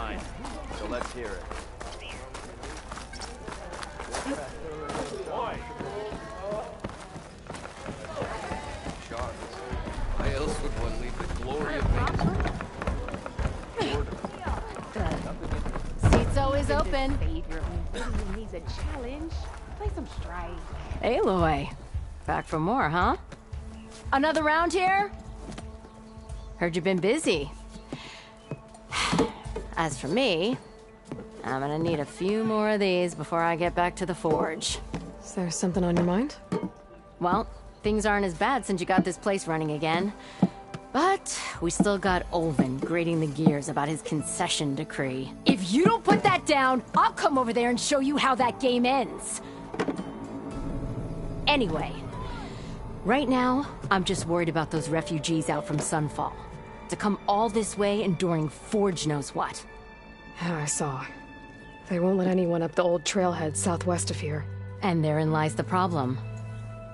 mine. So let's hear it. Boy. Sharks. Why else would one leave the glory of nature? Seat's always open. He needs a challenge. Play some Strife. Aloy. Back for more, huh? Another round here? Heard you've been busy. As for me, I'm gonna need a few more of these before I get back to the forge. Is there something on your mind? Well, things aren't as bad since you got this place running again. But we still got Olvin grating the gears about his concession decree. If you don't put that down, I'll come over there and show you how that game ends. Anyway, right now, I'm just worried about those refugees out from Sunfall. To come all this way enduring Forge knows what. Yeah, I saw. They won't let anyone up the old trailhead southwest of here. And therein lies the problem.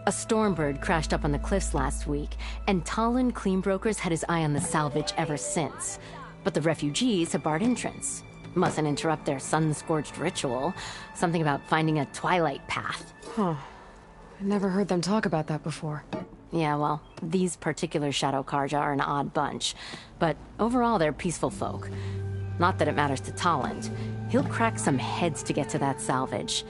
A Stormbird crashed up on the cliffs last week, and Talon Cleanbrokers had his eye on the salvage ever since. But the refugees have barred entrance. Mustn't interrupt their sun-scorched ritual. Something about finding a twilight path. Huh. I never heard them talk about that before. Yeah, well, these particular Shadow Karja are an odd bunch. But overall, they're peaceful folk. Not that it matters to Talon. He'll crack some heads to get to that salvage.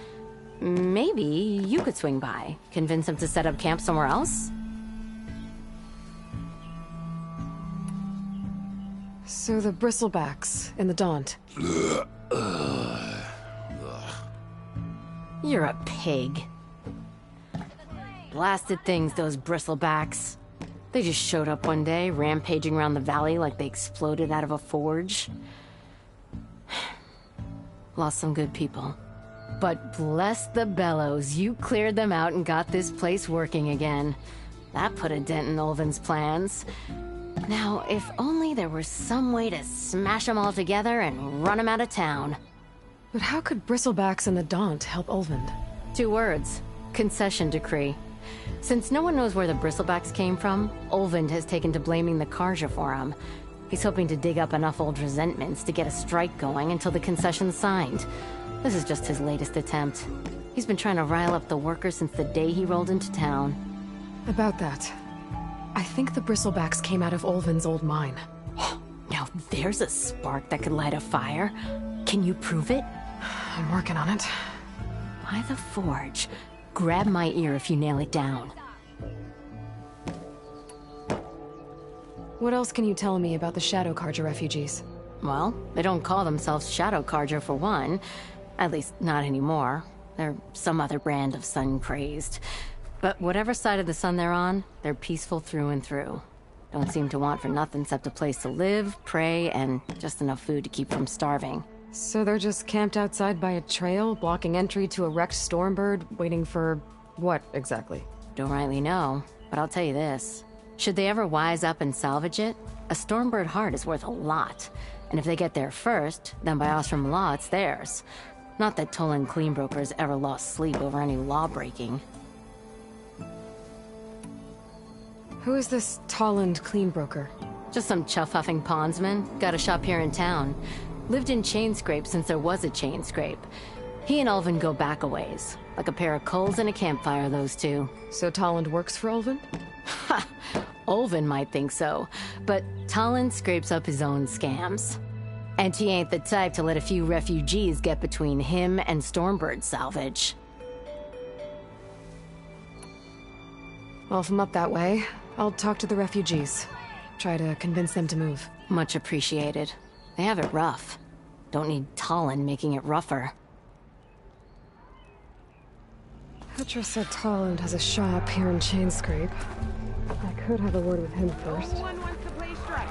Maybe you could swing by, convince him to set up camp somewhere else? So the bristlebacks in the Daunt. You're a pig. Blasted things, those bristlebacks. They just showed up one day, rampaging around the valley like they exploded out of a forge. Lost some good people. But bless the bellows, you cleared them out and got this place working again. That put a dent in Olvin's plans. Now, if only there were some way to smash them all together and run them out of town. But how could bristlebacks and the Daunt help Olvind? 2 words. Concession decree. Since no one knows where the bristlebacks came from, Olvind has taken to blaming the Karja for them. He's hoping to dig up enough old resentments to get a strike going until the concession's signed. This is just his latest attempt. He's been trying to rile up the workers since the day he rolled into town. About that, I think the bristlebacks came out of Olvin's old mine. Now there's a spark that could light a fire. Can you prove it? I'm working on it. By the forge. Grab my ear if you nail it down. What else can you tell me about the Shadow Karja refugees? Well, they don't call themselves Shadow Karja for one. At least, not anymore. They're some other brand of sun-crazed. But whatever side of the sun they're on, they're peaceful through and through. Don't seem to want for nothing except a place to live, pray, and just enough food to keep from starving. So they're just camped outside by a trail, blocking entry to a wrecked Stormbird, waiting for... what, exactly? Don't rightly know, but I'll tell you this. Should they ever wise up and salvage it, a Stormbird heart is worth a lot. And if they get there first, then by Ostrom law, it's theirs. Not that Tolan Cleanbrokers ever lost sleep over any law-breaking. Who is this Tolland Cleanbroker? Just some chuff-huffing pondsman. Got a shop here in town. Lived in Chainscrape since there was a Chainscrape. He and Ulvin go back a ways. Like a pair of coals and a campfire, those two. So Tolland works for Ulvin? Ha! Ulvin might think so, but Talon scrapes up his own scams. And he ain't the type to let a few refugees get between him and Stormbird salvage. Well, if I'm up that way, I'll talk to the refugees. Try to convince them to move. Much appreciated. They have it rough. Don't need Talon making it rougher. Petra said Tolland has a shop here in Chainscrape. I could have a word with him first. No one wants to play Strife.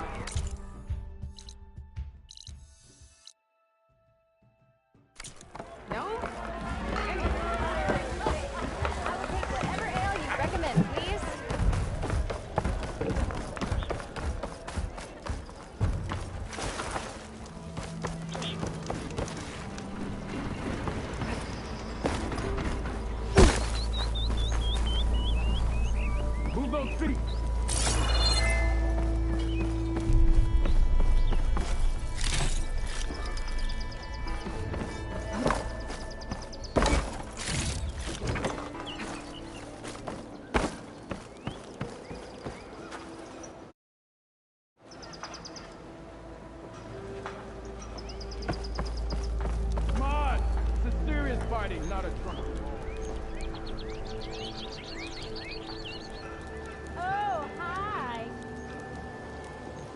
No? Whatever ale you recommend, please. Move those feet! riding, not a drunk. Oh, hi.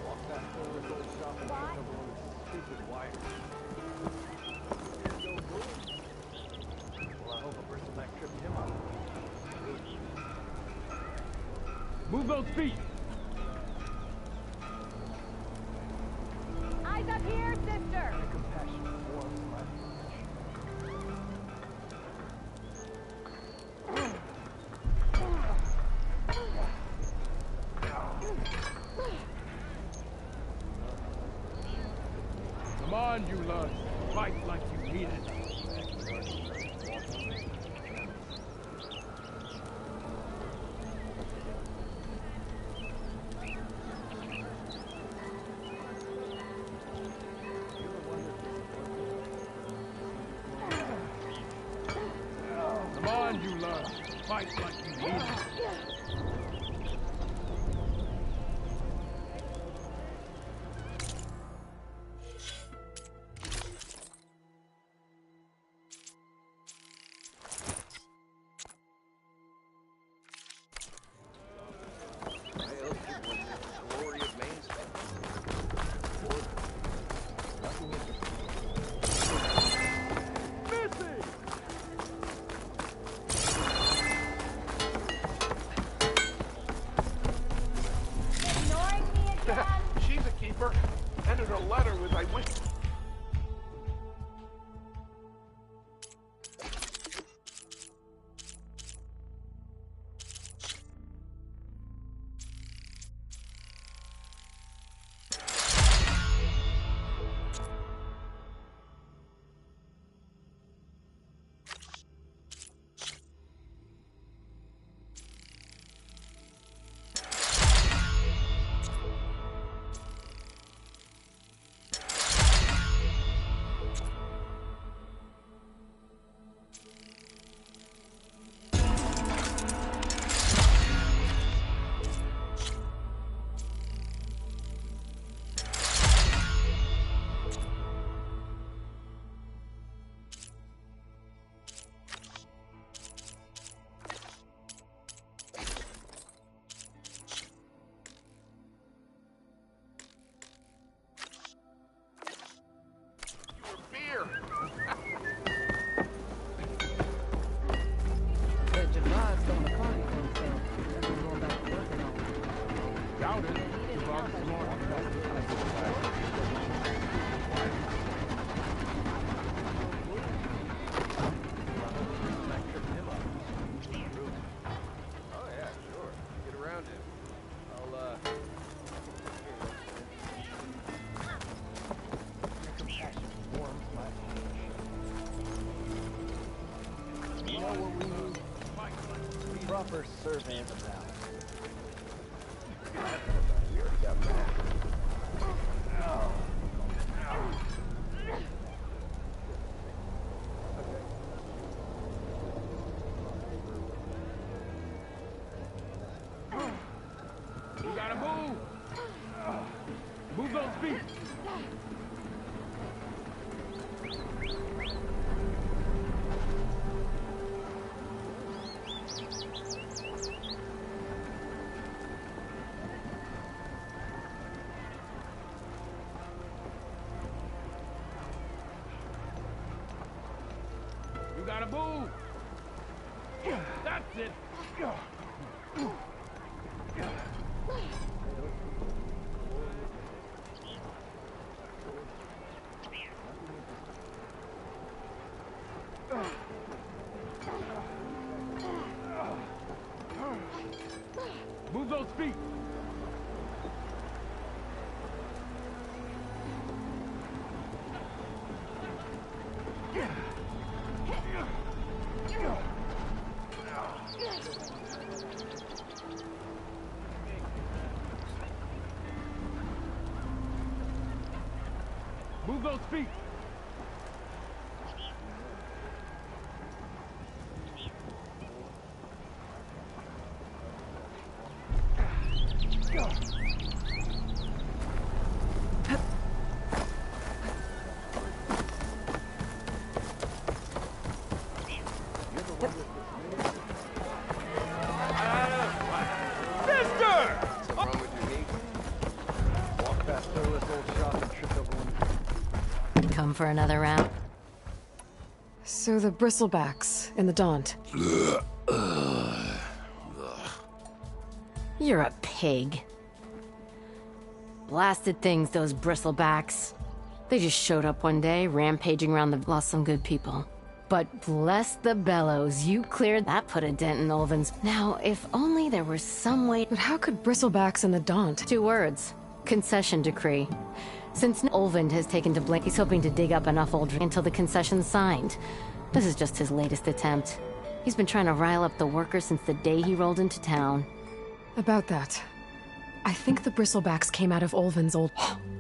Walk that foolish old shop and pick up one of those stupid wires. Here you go, boy. Well, I hope a bristleback tripped him up. Move those feet! Eyes up here, sister. Compassion warms my Come on, you love. Fight like you mean it. Come on, you love. Fight like you mean it. I else would wonder the glory of Main Street. Missing! Ignoring me again. She's a keeper. Ended her letter with I wish. Beer. But Javon's throwing a party for himself. That's what I'm going back to working on. Doubt it. Javon's smart. Oh yeah, sure. Get around him. I'll Compassion warms my heart. You know what we need? Proper survey of the valley. We already got that. You gotta move! Move those feet! You gotta move! That's it! Move those feet! Move those feet! What's wrong with your knee? Walk past Douglas old shop and tripped over one. Come for another round? So the bristlebacks in the Daunt. You're a pig. Blasted things, those bristlebacks. They just showed up one day, rampaging around the... Lost some good people. But bless the bellows, you cleared... That put a dent in Olvin's... Now, if only there was some way... But how could bristlebacks in the Daunt? 2 words. Concession decree. Since Olvind has taken to blame, he's hoping to dig up enough old until the concession's signed. This is just his latest attempt. He's been trying to rile up the workers since the day he rolled into town. About that. I think the bristlebacks came out of Olvin's old...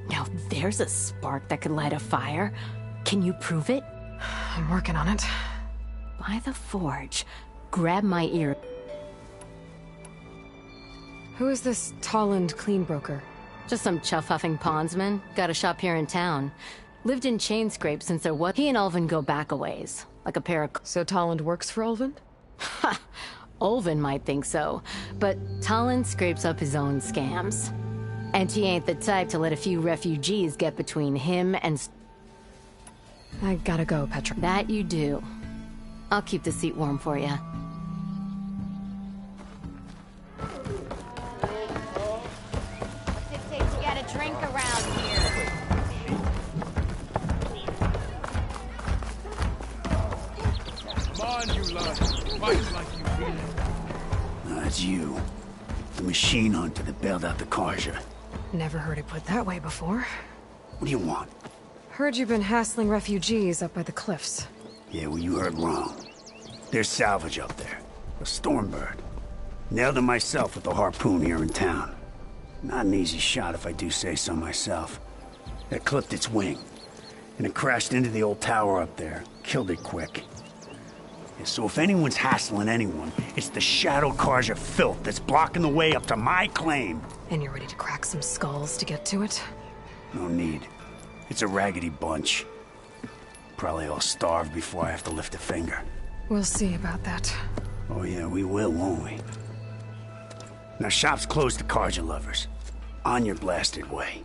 Now there's a spark that could light a fire. Can you prove it? I'm working on it. By the forge. Grab my ear. Who is this Tolland clean broker? Just some chuff-huffing pondsman. Got a shop here in town. Lived in chain scrape since there was... He and Ulvin go back a ways. Like a pair of... So Tolland works for Olvin? Ha! Ulvin might think so. But Tolland scrapes up his own scams. And he ain't the type to let a few refugees get between him and... I gotta go, Petra. That you do. I'll keep the seat warm for you. What's it take to get a drink around here? Come on, you lot. Fight like you feel it. It's you. The machine hunter that bailed out the Karja. Never heard it put that way before. What do you want? Heard you've been hassling refugees up by the cliffs. Yeah, well, you heard wrong. There's salvage up there. A Stormbird. Nailed him myself with the harpoon here in town. Not an easy shot if I do say so myself. It clipped its wing. And it crashed into the old tower up there. Killed it quick. Yeah, so if anyone's hassling anyone, it's the Shadow Karja filth that's blocking the way up to my claim. And you're ready to crack some skulls to get to it? No need. It's a raggedy bunch. Probably all starved before I have to lift a finger. We'll see about that. Oh yeah, we will, won't we? Now shop's closed to Karja lovers. On your blasted way.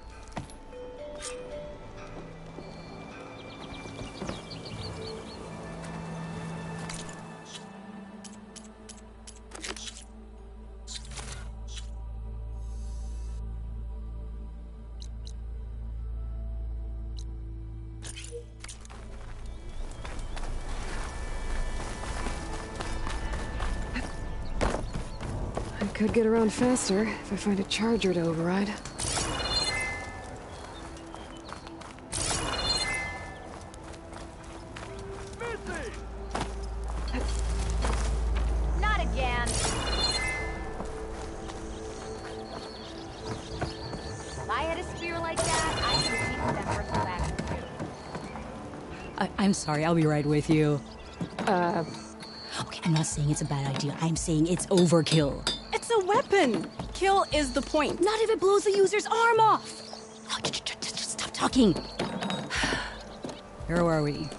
Could get around faster if I find a charger to override. Not again. If I had a spear like that, I could keep that person back. I'm sorry, I'll be right with you. Okay, I'm not saying it's a bad idea. I'm saying it's overkill. It's a weapon! Kill is the point. Not if it blows the user's arm off! Oh, just stop talking. Where are we?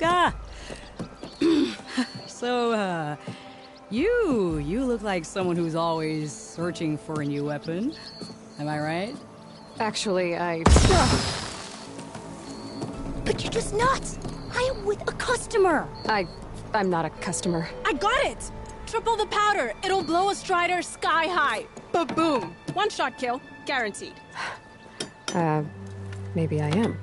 Ah! So, you look like someone who's always searching for a new weapon. Am I right? Actually, But you're just nuts! I am with a customer! I'm not a customer. I got it! Triple the powder. It'll blow a Strider sky high. Ba-boom. One-shot kill. Guaranteed. Maybe I am.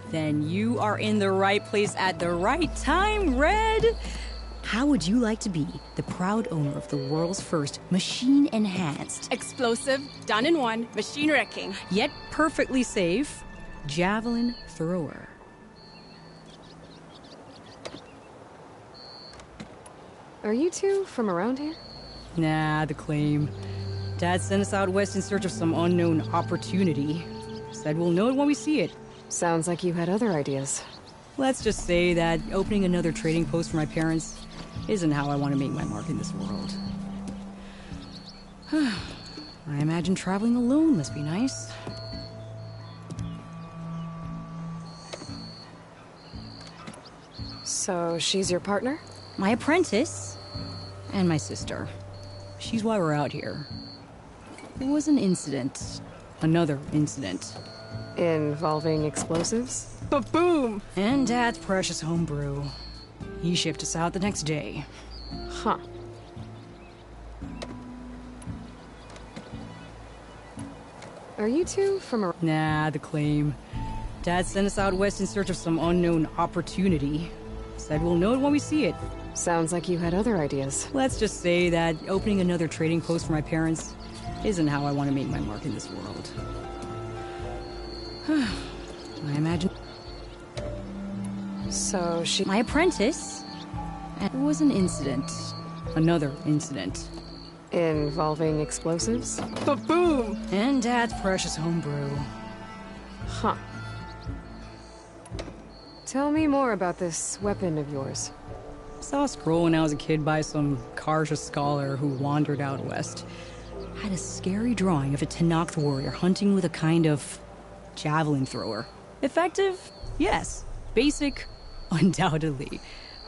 Then you are in the right place at the right time, Red. How would you like to be the proud owner of the world's first machine-enhanced, explosive, done in one, machine wrecking, yet perfectly safe, javelin thrower? Are you two from around here? Nah, the claim. Dad sent us out west in search of some unknown opportunity. Said we'll know it when we see it. Sounds like you had other ideas. Let's just say that opening another trading post for my parents isn't how I want to make my mark in this world. I imagine traveling alone must be nice. So she's your partner? my apprentice, and my sister. She's why we're out here. There was an incident. Another incident. Involving explosives? Ba-boom! And Dad's precious homebrew. He shipped us out the next day. Huh. Are you two from a... Nah, the claim. Dad sent us out west in search of some unknown opportunity. Said we'll know it when we see it. Sounds like you had other ideas. Let's just say that opening another trading post for my parents isn't how I want to make my mark in this world. I imagine... So she... My apprentice, and there was an incident. Another incident. Involving explosives? Ba-boom! And Dad's precious homebrew. Huh. Tell me more about this weapon of yours. Saw a scroll when I was a kid by some Karja scholar who wandered out west. Had a scary drawing of a Tenakth warrior hunting with a kind of javelin thrower. Effective? Yes. Basic? Undoubtedly.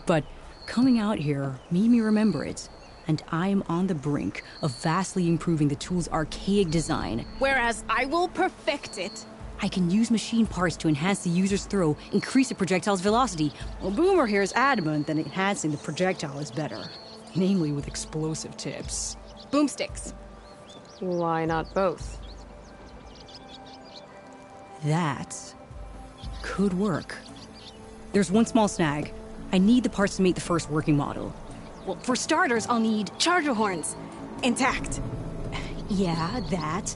But coming out here made me remember it. And I am on the brink of vastly improving the tool's archaic design. Whereas I will perfect it. I can use machine parts to enhance the user's throw, increase the projectile's velocity. Well, Boomer here is adamant that enhancing the projectile is better. Namely with explosive tips. Boomsticks. Why not both? That could work. There's one small snag. I need the parts to make the first working model. Well, for starters, I'll need charger horns. Intact. Yeah, that.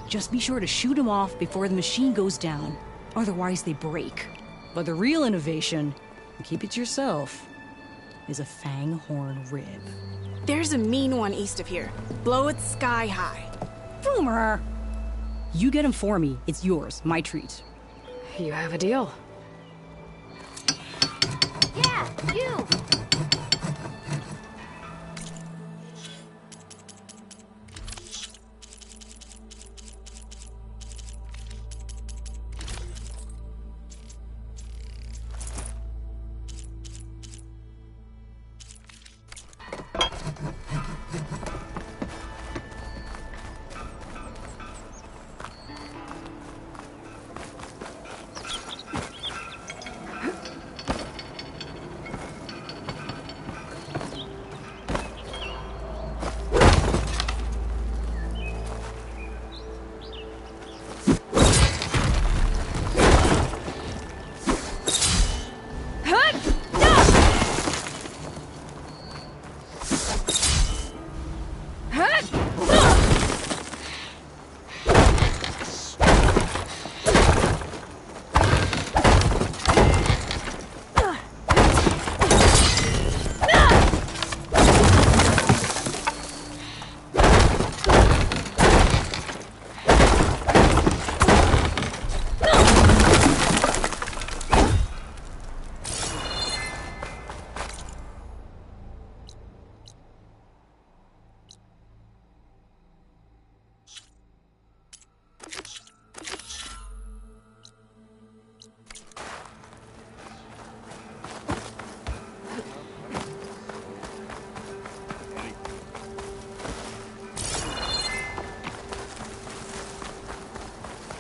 Just be sure to shoot them off before the machine goes down. Otherwise, they break. But the real innovation, and keep it to yourself, is a fang horn rib. There's a mean one east of here. Blow it sky high. Boomer! You get him for me. It's yours. My treat. You have a deal. Yeah, you!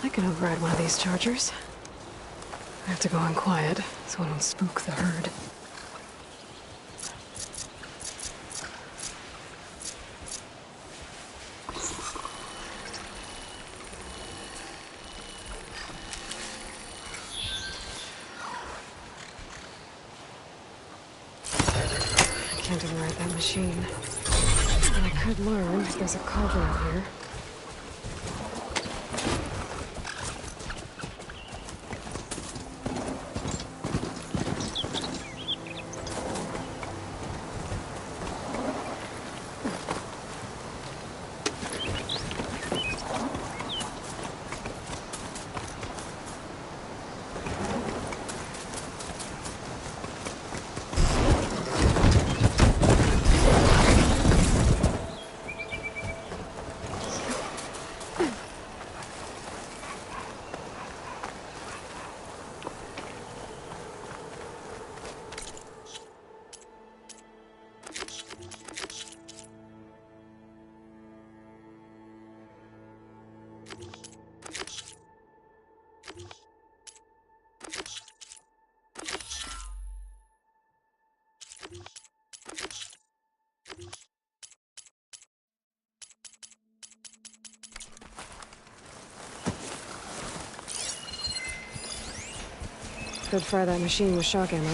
I can override one of these chargers. I have to go in quiet, so I don't spook the herd. I can't override that machine. But I could learn if there's a cauldron out here. Could fry that machine with shock ammo.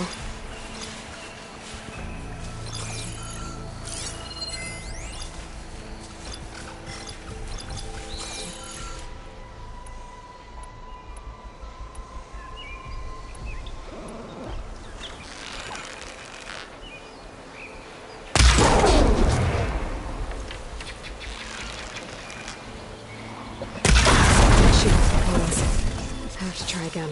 Have to try again.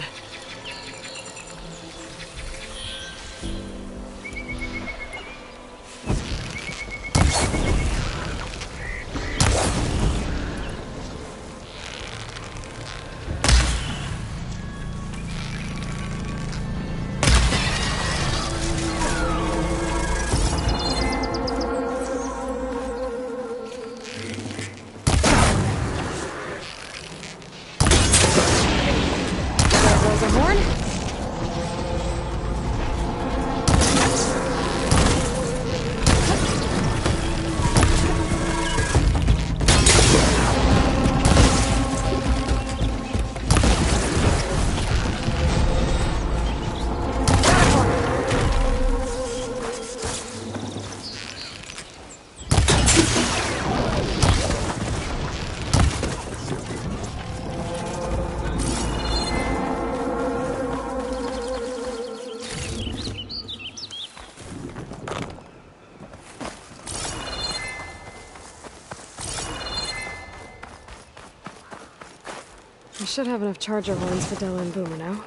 I should have enough charger horns for Della and Boomer now.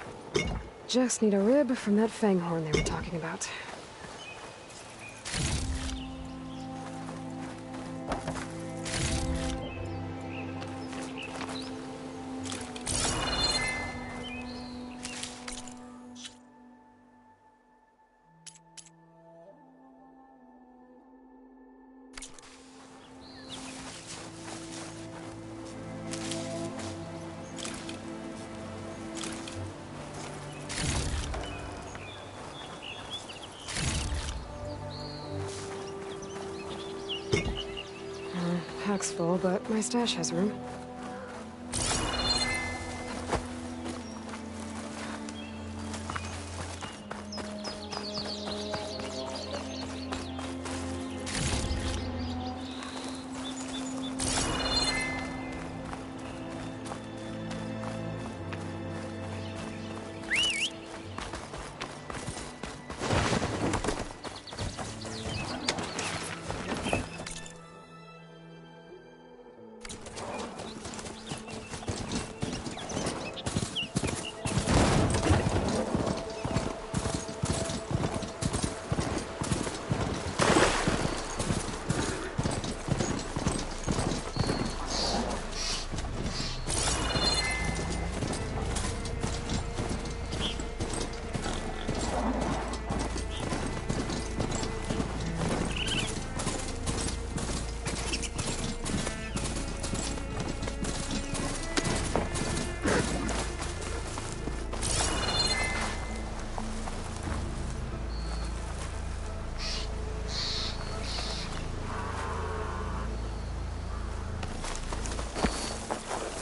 Just need a rib from that fang horn they were talking about. Pack's full, but my stash has room.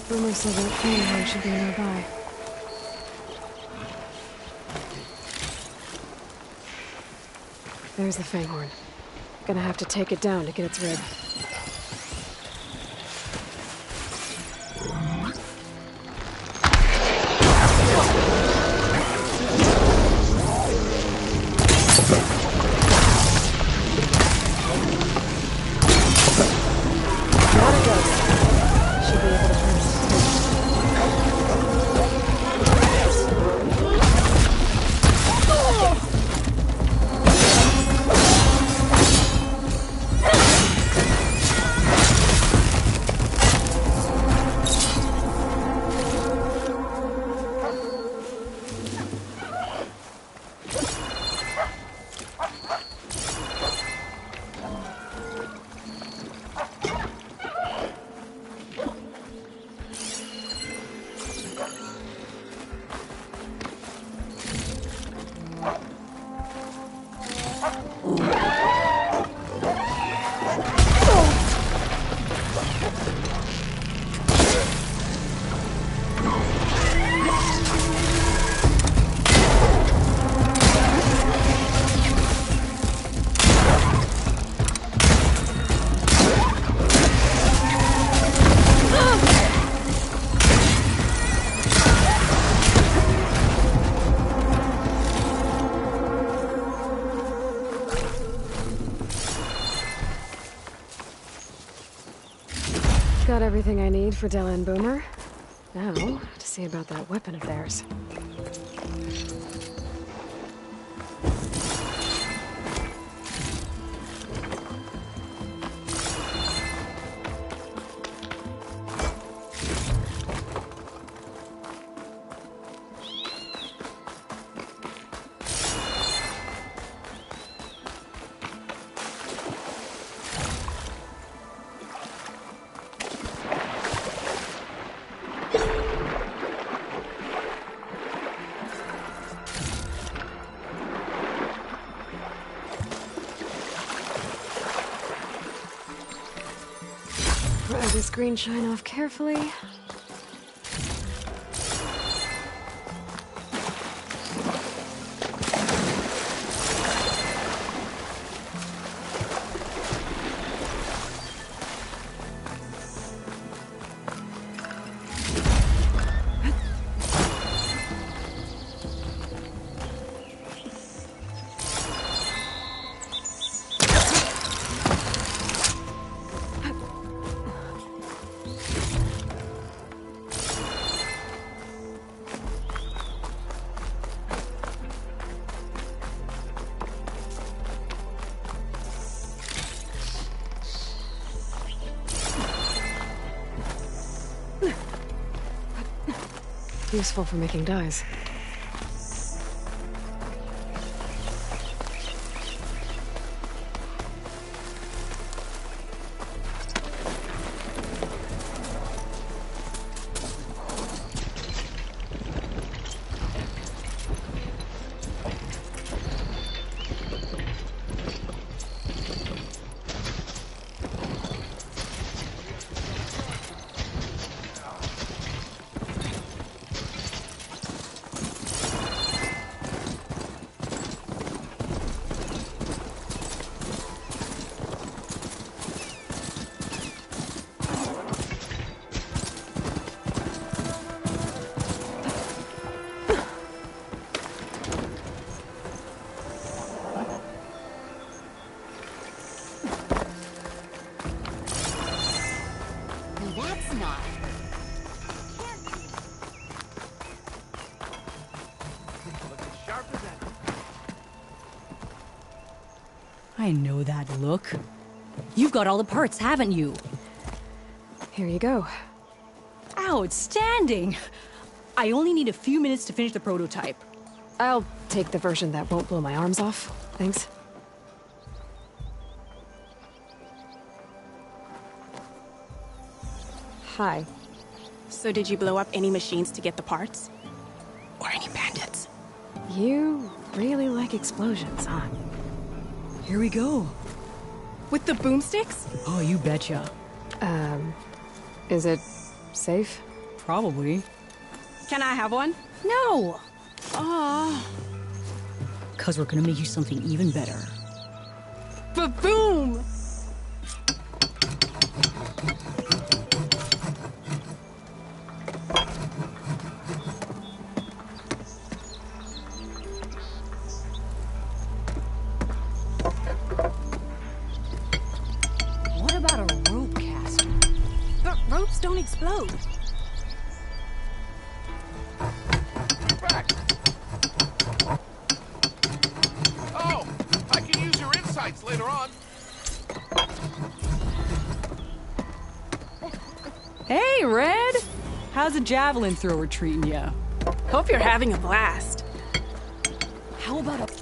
Boomer said that fang horn should be nearby. There's the fang horn. Gonna have to take it down to get its rib. Got everything I need for Della and Boomer. Now, to see about that weapon of theirs. Pry this green shine off carefully. Useful for making dyes. I know that look. You've got all the parts, haven't you? Here you go. Outstanding! I only need a few minutes to finish the prototype. I'll take the version that won't blow my arms off. Thanks. Hi. So did you blow up any machines to get the parts? Or any bandits? You really like explosions, huh? Here we go. With the boomsticks? Oh, you betcha. Is it safe? Probably. Can I have one? No! Aw. 'Cause we're gonna make you something even better. Ba-boom! What about a rope caster? But ropes don't explode. Back. Oh, I can use your insights later on. Hey, Red! How's a javelin thrower treating ya? Hope you're having a blast. How about a...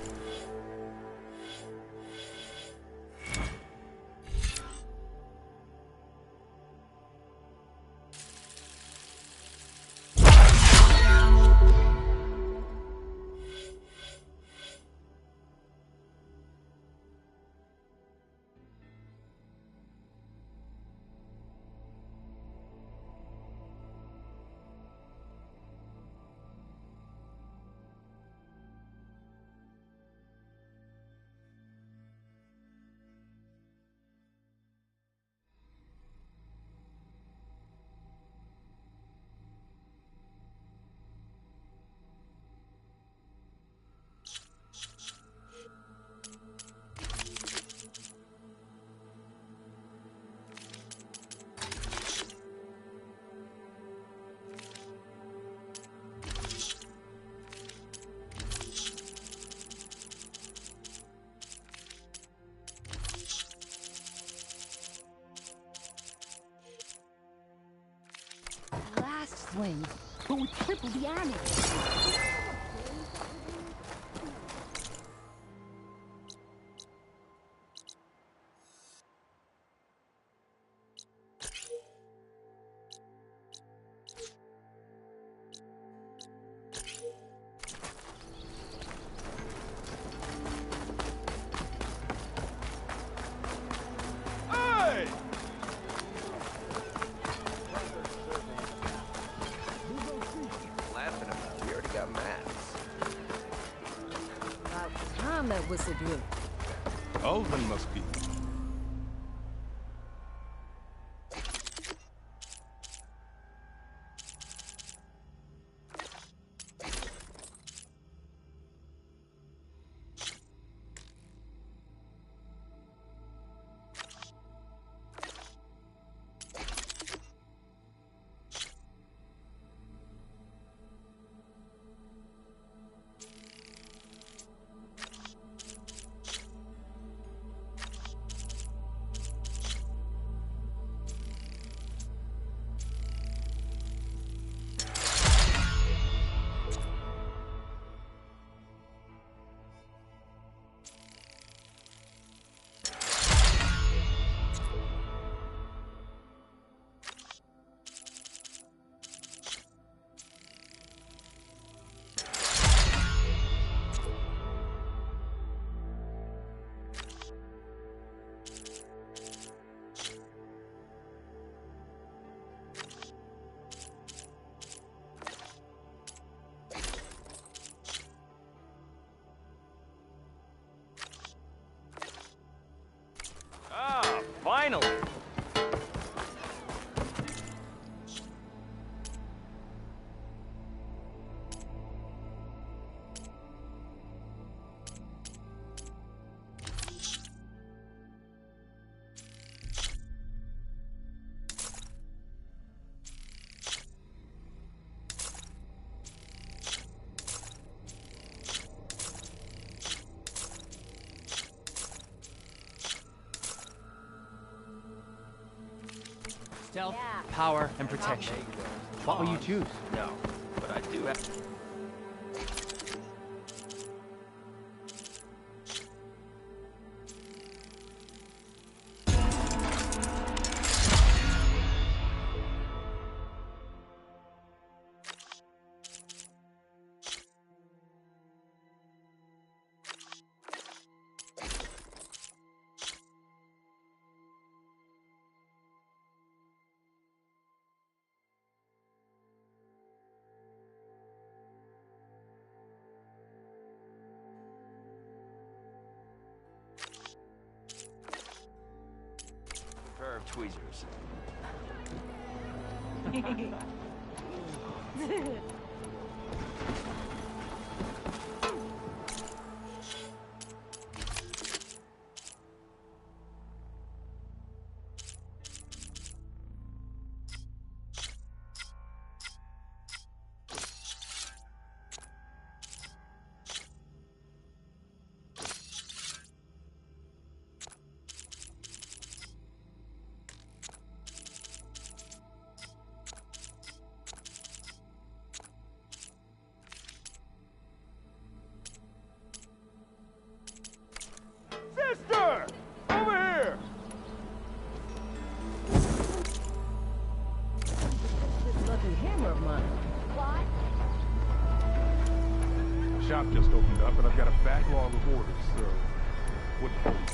swing, but with triple the ammo. Laughing about it. We already got mats. About time that whistle blew. Ulvin must be. Finally! Stealth, power, and protection. What will you choose? No, but I do have... pair of tweezers. Sister! Over here! This lucky hammer of mine. What? Shop just opened up, and I've got a backlog of orders, so what do you think?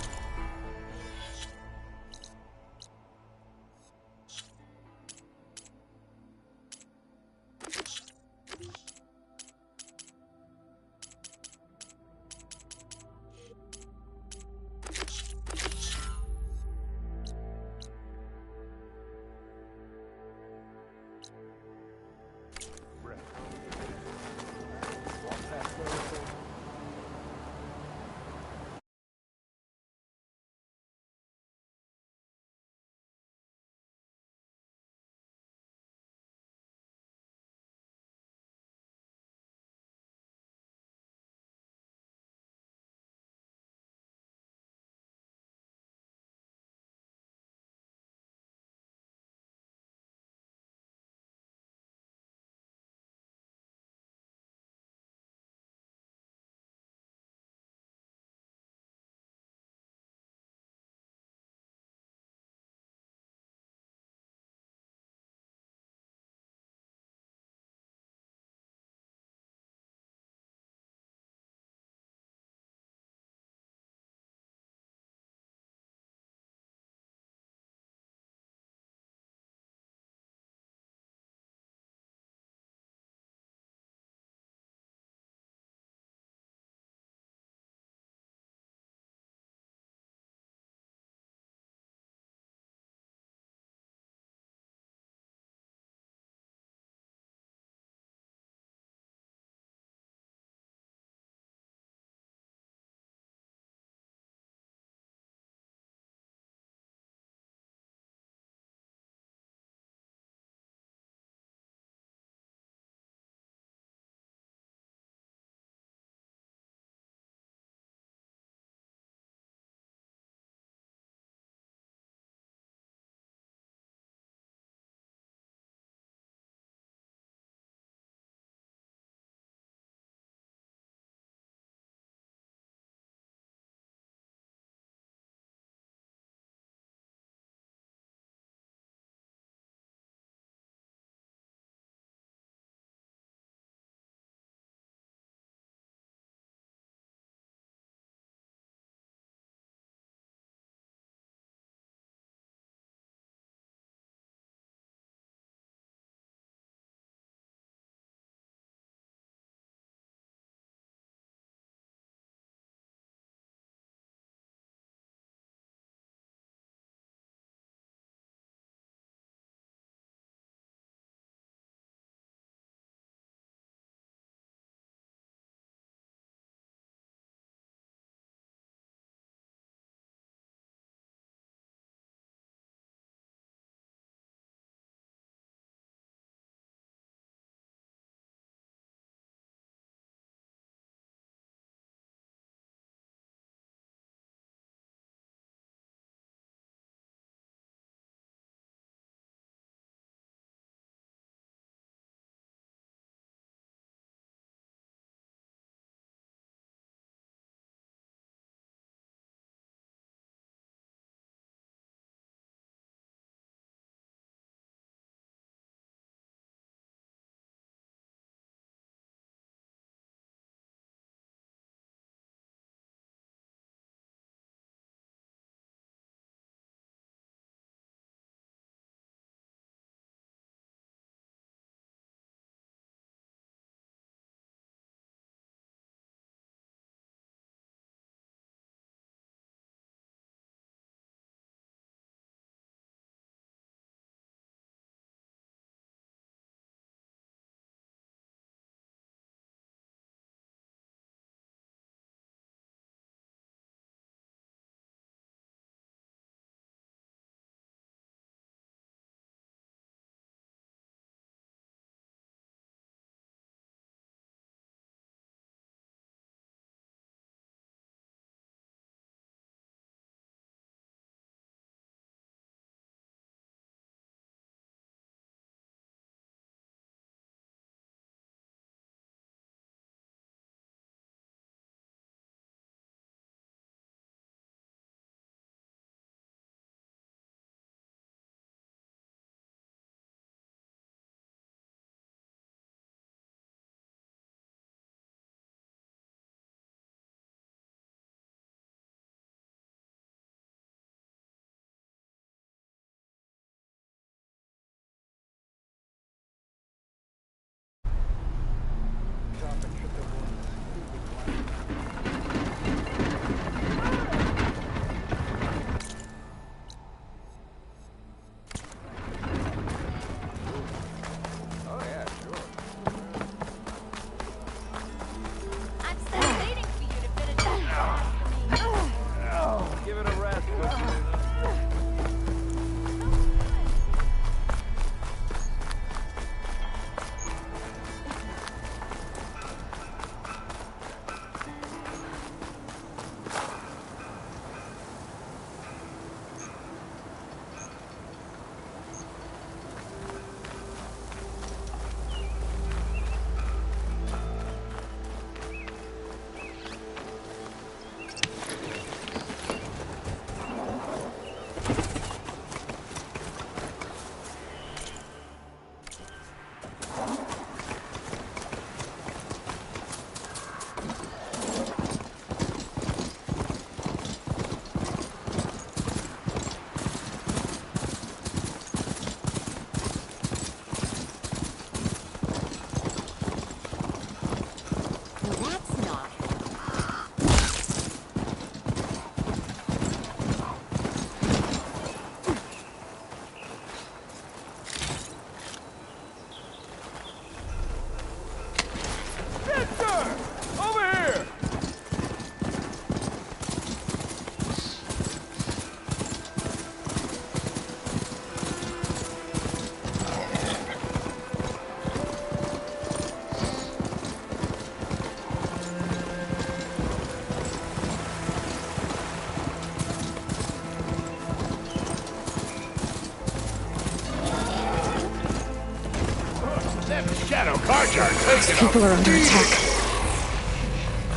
Karja, take it People up. are under attack.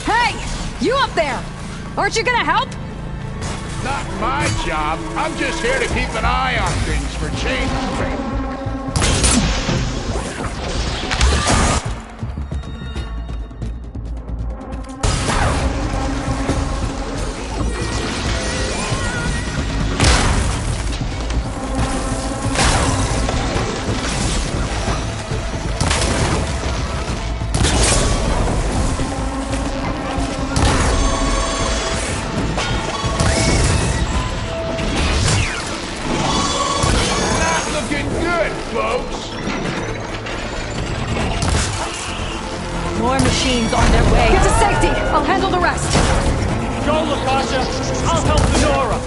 Hey! You up there! Aren't you gonna help? Not my job. I'm just here to keep an eye on things for change. More machines on their way. Get to safety! I'll handle the rest! Go, Lakasha! I'll help Lenora!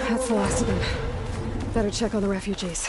That's the last of them. Better check on the refugees.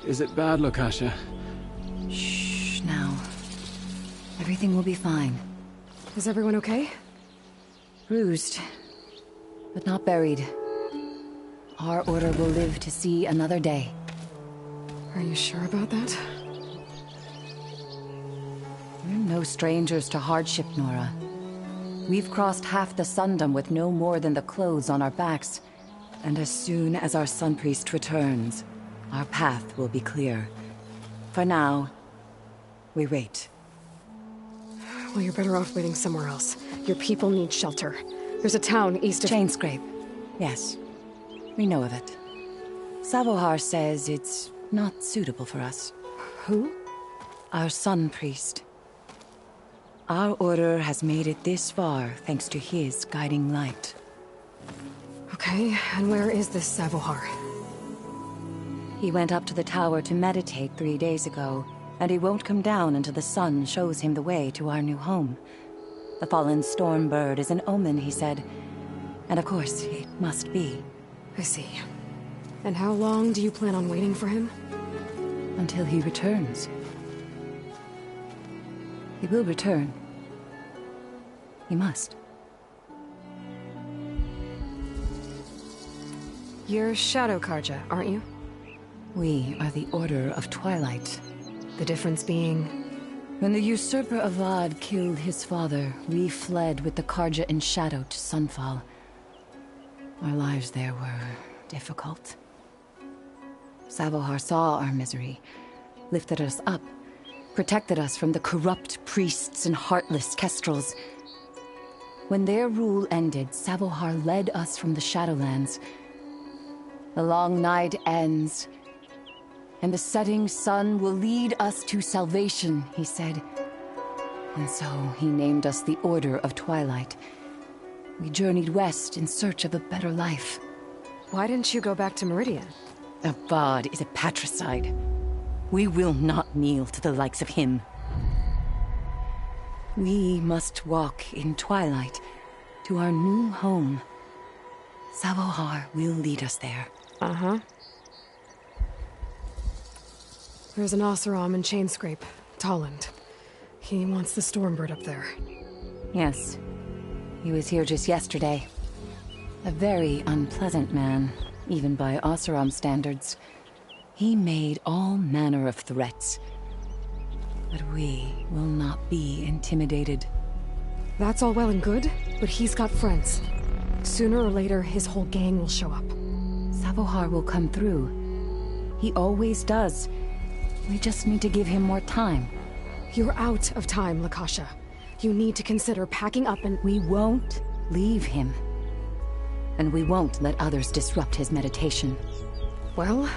Is it bad, Lakasha? Shh, now. Everything will be fine. Is everyone okay? Bruised, but not buried. Our order will live to see another day. Are you sure about that? We're no strangers to hardship, Nora. We've crossed half the Sundom with no more than the clothes on our backs. And as soon as our Sun Priest returns, our path will be clear. For now, we wait. Well, you're better off waiting somewhere else. Your people need shelter. There's a town east of... Chainscrape. Yes. We know of it. Savohar says it's not suitable for us. Who? Our Sun Priest. Our order has made it this far thanks to his guiding light. Okay, and where is this Savohar? He went up to the tower to meditate 3 days ago, and he won't come down until the sun shows him the way to our new home. The fallen storm bird is an omen, he said. And of course, it must be. I see. And how long do you plan on waiting for him? Until he returns. He will return. He must. You're Shadow Karja, aren't you? We are the Order of Twilight. The difference being... When the usurper Avad killed his father, we fled with the Karja in shadow to Sunfall. Our lives there were difficult. Savohar saw our misery, lifted us up, protected us from the corrupt priests and heartless kestrels. When their rule ended, Savohar led us from the Shadowlands. The long night ends, and the setting sun will lead us to salvation, he said. And so he named us the Order of Twilight. We journeyed west in search of a better life. Why didn't you go back to Meridian? Avad is a patricide. We will not kneel to the likes of him. We must walk in twilight to our new home. Savohar will lead us there. Uh-huh. There's an Oseram in Chainscrape, Tolland. He wants the Stormbird up there. Yes. He was here just yesterday. A very unpleasant man, even by Oseram standards. He made all manner of threats. But we will not be intimidated. That's all well and good, but he's got friends. Sooner or later, his whole gang will show up. Savohar will come through. He always does. We just need to give him more time. You're out of time, Lakasha. You need to consider packing up and... We won't leave him. And we won't let others disrupt his meditation. Well,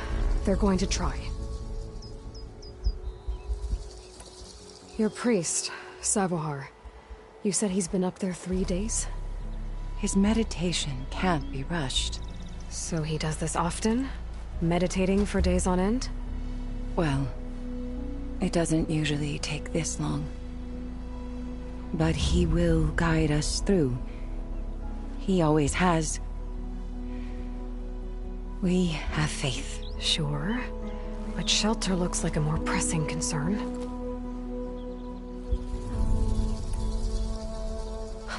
they're going to try. Your priest, Savohar. You said he's been up there 3 days? His meditation can't be rushed. So he does this often? Meditating for days on end? Well, it doesn't usually take this long. But he will guide us through. He always has. We have faith. Sure. But shelter looks like a more pressing concern.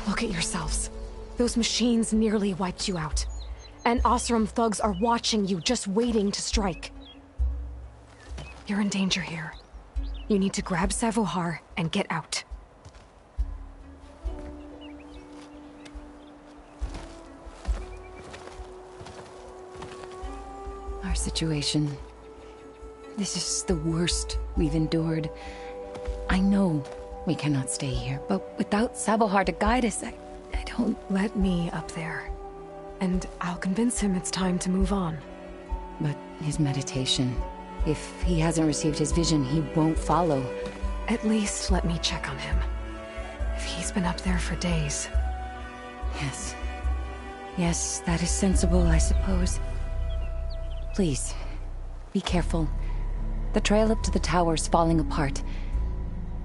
Look at yourselves. Those machines nearly wiped you out. And Oseram thugs are watching you, just waiting to strike. You're in danger here. You need to grab Savohar and get out. Our situation... This is the worst we've endured. I know we cannot stay here, but without Savohar to guide us, I don't... Let me up there. And I'll convince him it's time to move on. But his meditation... If he hasn't received his vision, he won't follow. At least let me check on him. If he's been up there for days. Yes. Yes, that is sensible, I suppose. Please, be careful. The trail up to the tower's falling apart.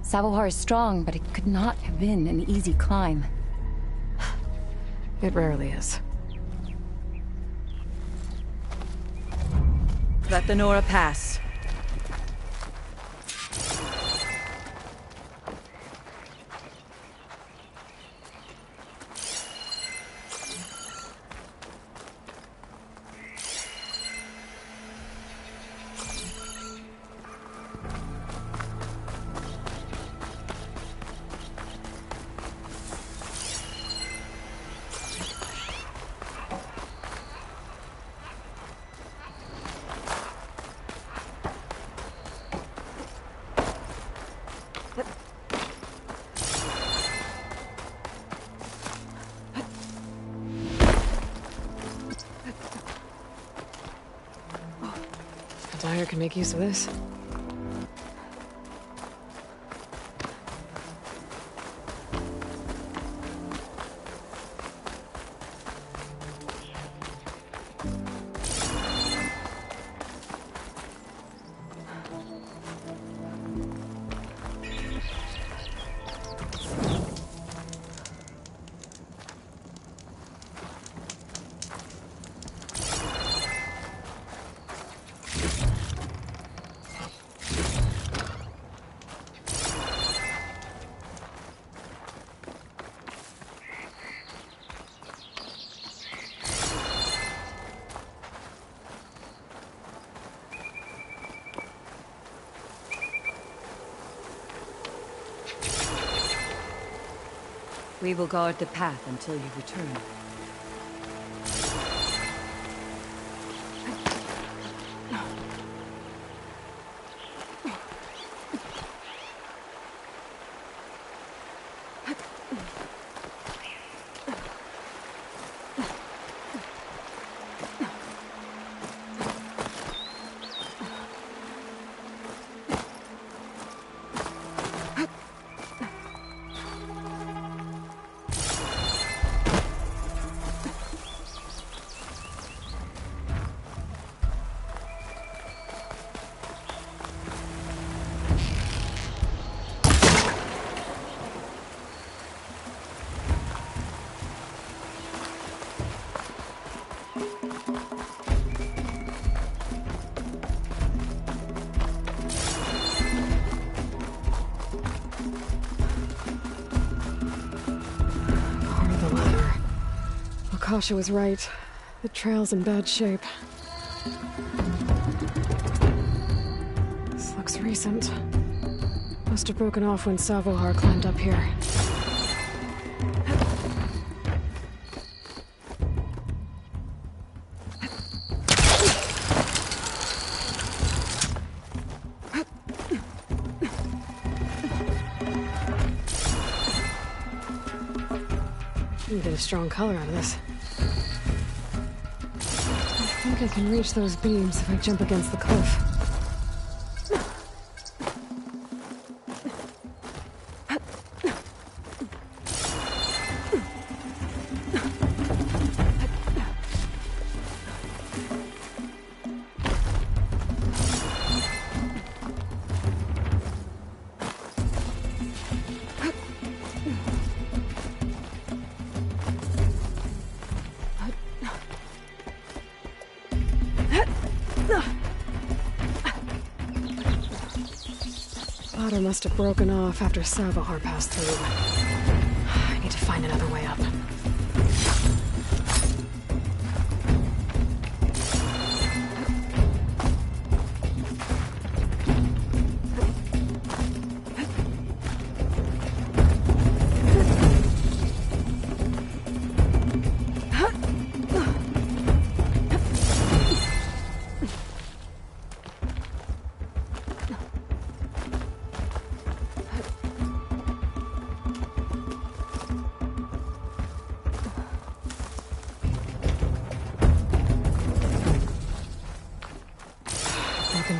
Savohar is strong, but it could not have been an easy climb. It rarely is. Let the Nora pass. Dyer can make use of this. We will guard the path until you return. Kasha was right. The trail's in bad shape. This looks recent. Must have broken off when Savohar climbed up here. You get a strong color out of this. I think I can reach those beams if I jump against the cliff. Ladder must have broken off after Savohar passed through. I need to find another way up.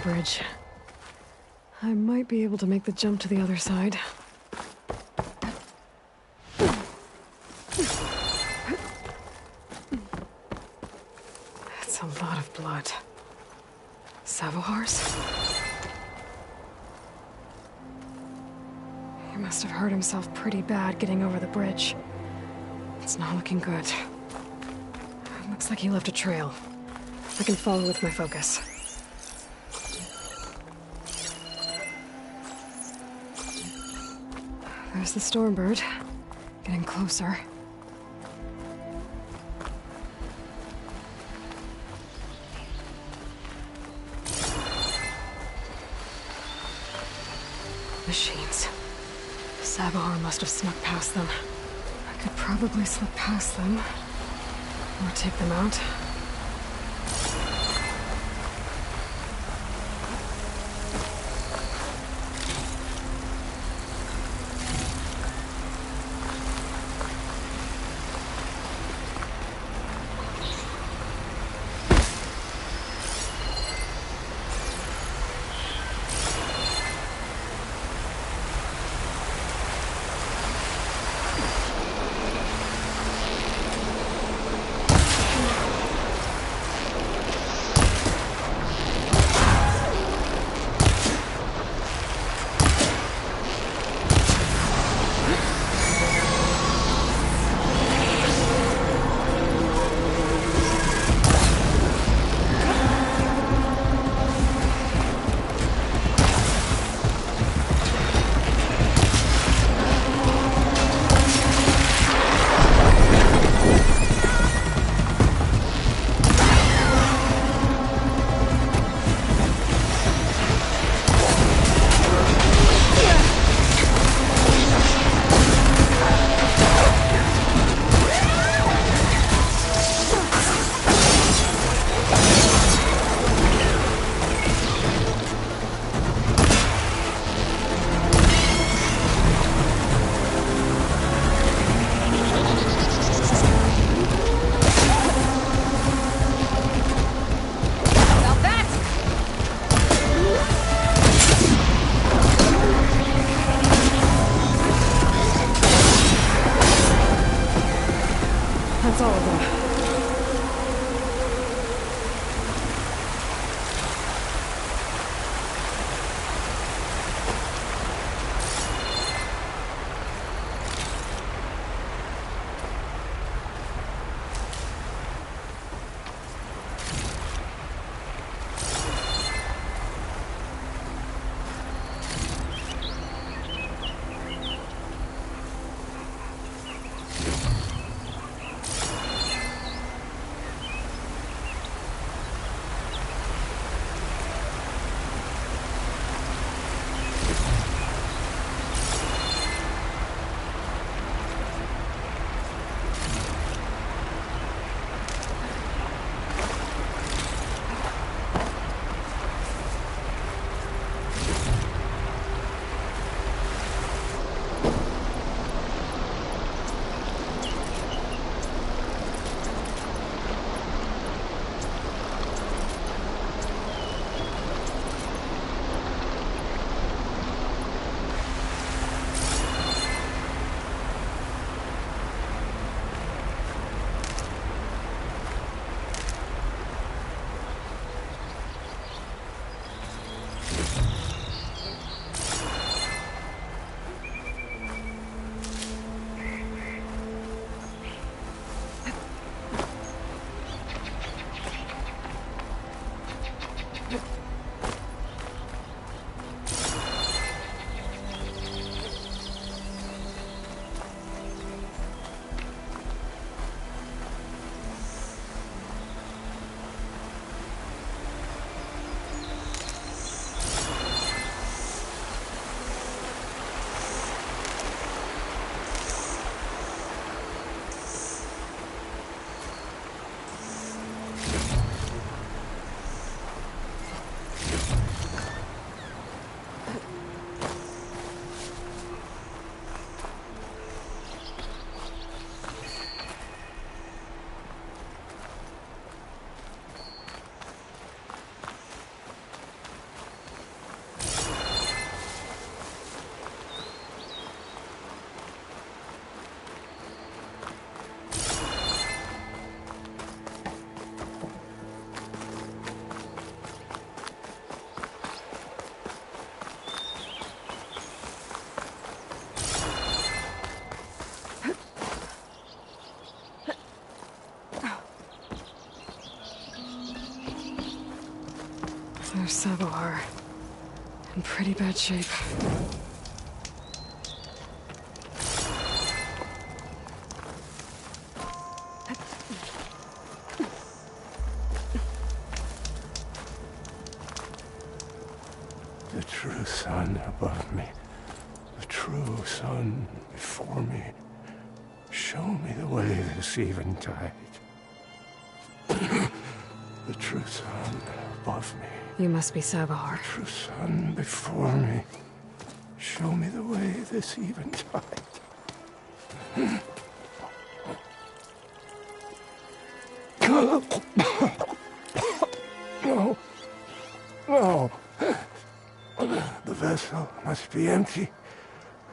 Bridge. I might be able to make the jump to the other side. That's a lot of blood. Savohar's? He must have hurt himself pretty bad getting over the bridge. It's not looking good. Looks like he left a trail. I can follow with my focus. There's the Stormbird, getting closer. Machines. Savohar must have snuck past them. I could probably slip past them, or take them out. That's all of them. There's Sabohar. In pretty bad shape. The true sun above me. The true sun before me. Show me the way this eventide. The true sun above me. You must be Sabohar. The true sun before me. Show me the way this eventide. No. No. The vessel must be empty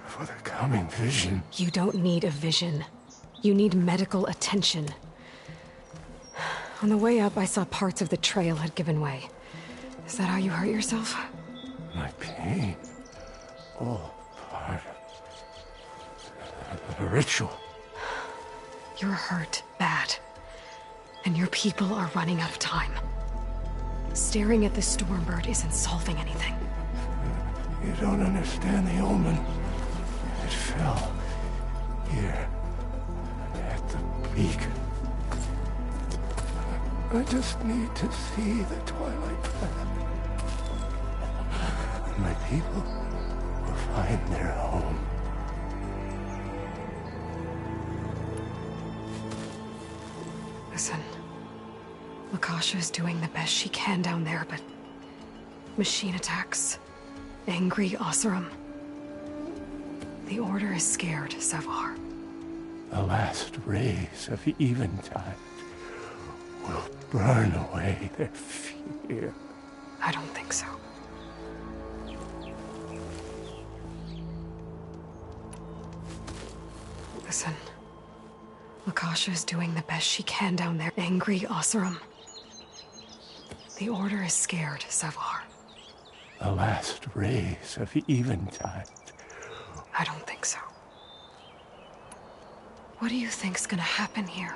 for the coming vision. You don't need a vision. You need medical attention. On the way up, I saw parts of the trail had given way. Is that how you hurt yourself? My pain. All part of the ritual. You're hurt bad. And your people are running out of time. Staring at the Stormbird isn't solving anything. You don't understand the omen. It fell here at the beacon. I just need to see the twilight path. My people will find their home. Listen, Lakasha is doing the best she can down there, but machine attacks, angry Oseram. The Order is scared, Savar. The last rays of eventide will burn away their fear. I don't think so. Listen, Lakasha is doing the best she can down there. Angry Oseram. The Order is scared, Savar. The last rays of Eventide. I don't think so. What do you think's gonna happen here?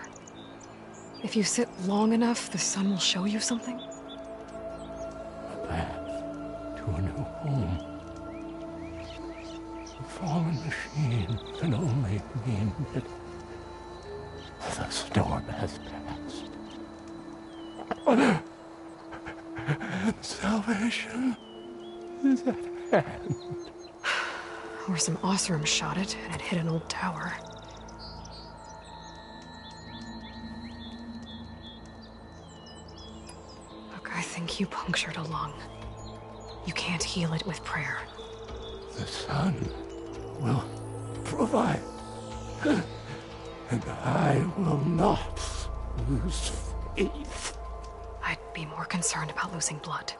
If you sit long enough, the sun will show you something? A path to a new home. A fallen machine can only mean that the storm has passed. And salvation is at hand. Or some Oseram shot it, and it hit an old tower. Look, I think you punctured a lung. You can't heal it with prayer. The sun will provide. And I will not lose faith. I'd be more concerned about losing blood.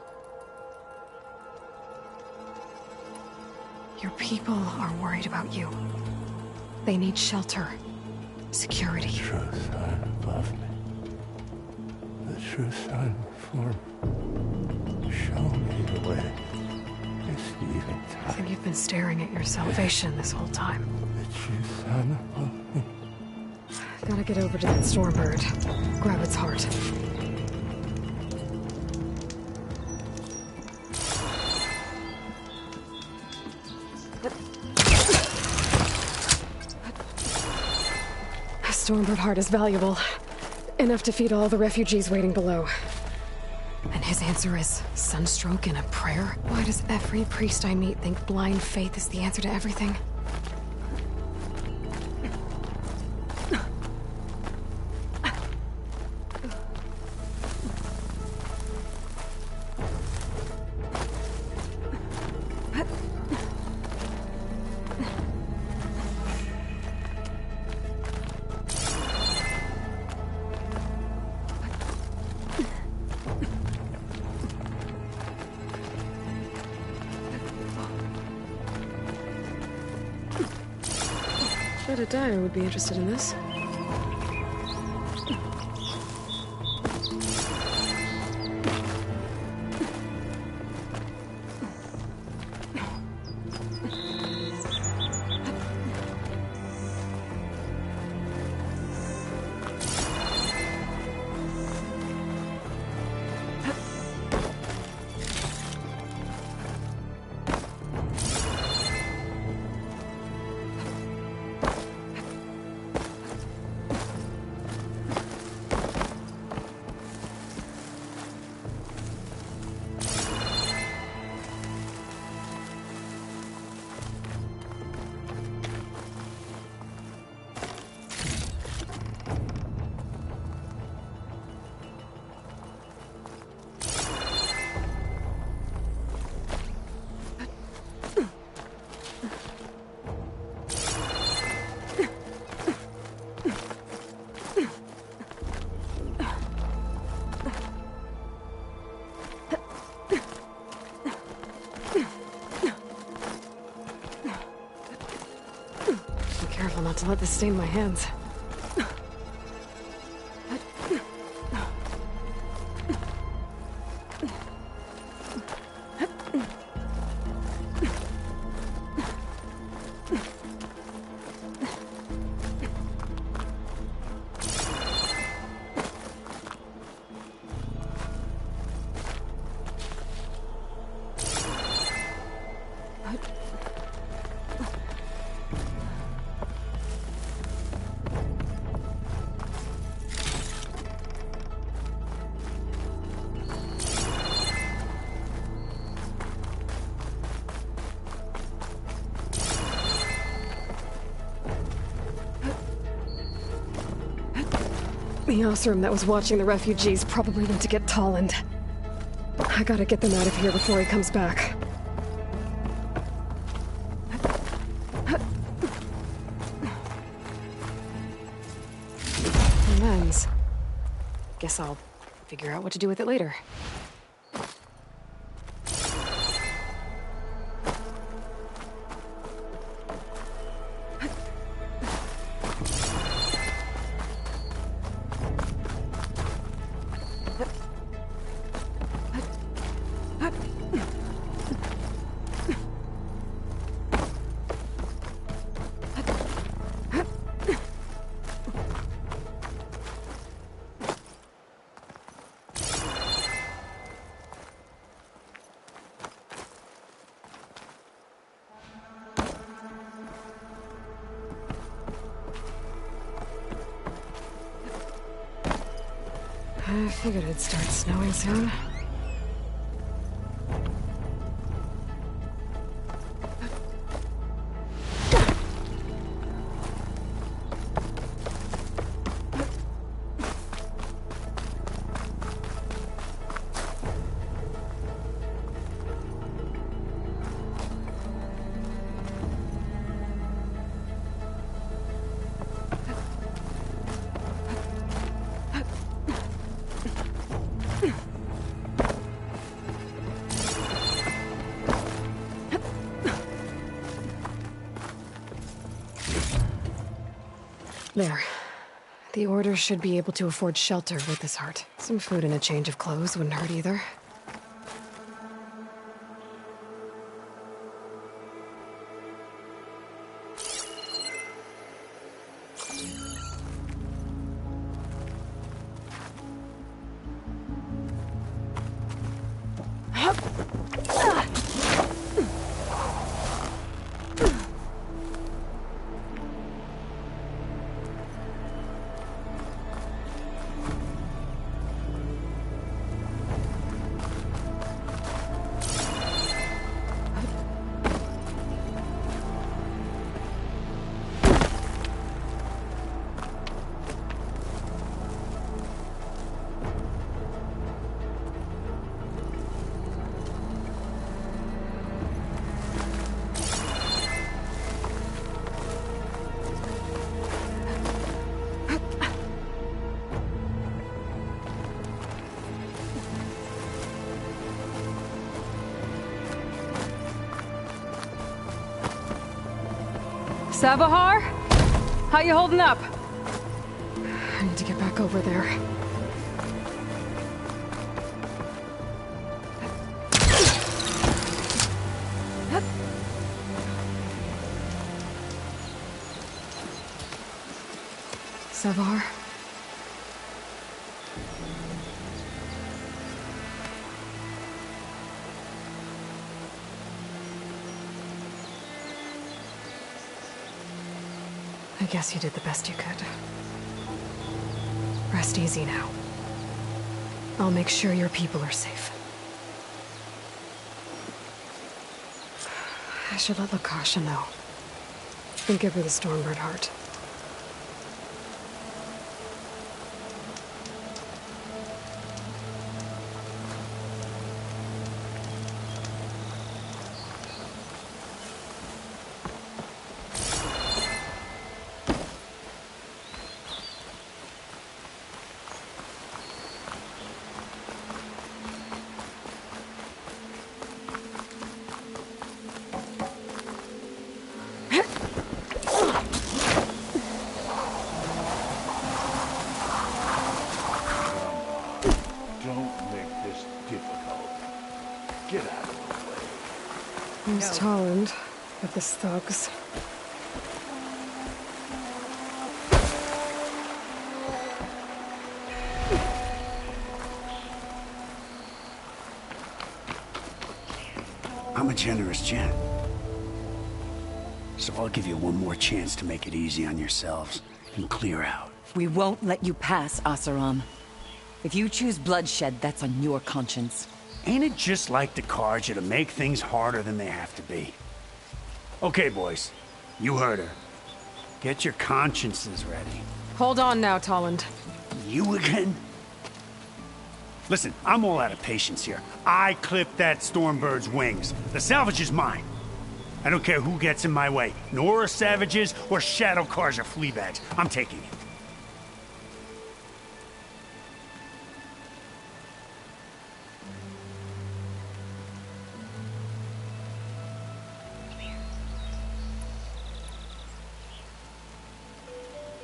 Your people are worried about you. They need shelter, security. The true sun above me. The true sun before me. Show me the way. This Eventide. I think you've been staring at your salvation this whole time. The true sun above me. Gotta get over to that Stormbird. Grab its heart. A Stormbird heart is valuable. Enough to feed all the refugees waiting below. And his answer is sunstroke and a prayer? Why does every priest I meet think blind faith is the answer to everything? Bet a Dyer would be interested in this. Careful not to let this stain my hands. The Oseram that was watching the refugees probably went to get Tolland. I gotta get them out of here before he comes back. Lens. Guess I'll figure out what to do with it later. I figured it'd start snowing soon. There. The Order should be able to afford shelter with this heart. Some food and a change of clothes wouldn't hurt either. Savahar? How you holding up? I need to get back over there. Savahar? I guess you did the best you could. Rest easy now. I'll make sure your people are safe. I should let Lakasha know. And give her the Stormbird heart. There's Tolland with his thugs. I'm a generous gent. So I'll give you one more chance to make it easy on yourselves and clear out. We won't let you pass, Asaram. If you choose bloodshed, that's on your conscience. Ain't it just like the Karja to make things harder than they have to be? Okay, boys. You heard her. Get your consciences ready. Hold on now, Tolland. You again? Listen, I'm all out of patience here. I clipped that Stormbird's wings. The salvage is mine. I don't care who gets in my way. Nora savages or Shadow Karja fleabags. I'm taking it.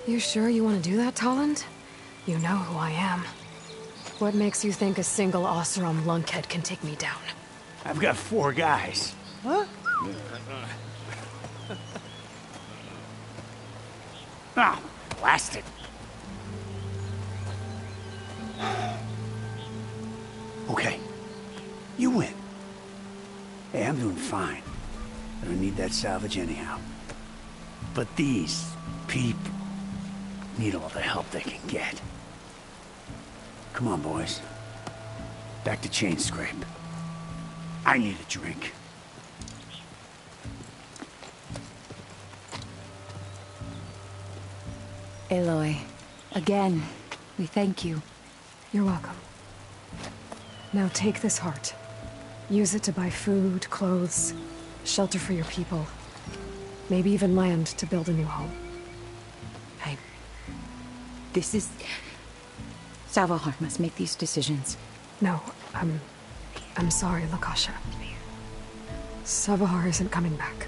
You sure you want to do that, Tolland? You know who I am. What makes you think a single Oseram lunkhead can take me down? I've got 4 guys. Huh? Oh, blast it. Okay. You win. Hey, I'm doing fine. I don't need that salvage anyhow. But these people need all the help they can get. Come on, boys. Back to chain scrape. I need a drink. Aloy, again, we thank you. You're welcome. Now take this heart. Use it to buy food, clothes, shelter for your people. Maybe even land to build a new home. This is... Salvador must make these decisions. No, I'm sorry, Lakasha. Savahar isn't coming back.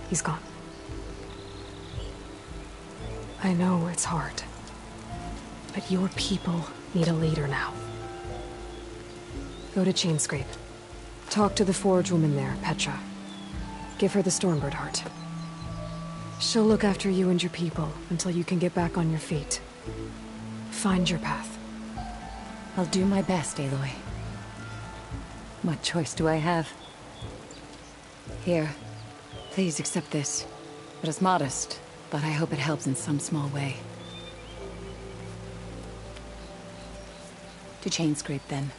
He's gone. I know it's hard, but your people need a leader now. Go to Chainscrape. Talk to the forge woman there, Petra. Give her the Stormbird heart. She'll look after you and your people until you can get back on your feet. Find your path. I'll do my best, Aloy. What choice do I have? Here, please accept this. It is modest, but I hope it helps in some small way. To Chainscrape, then.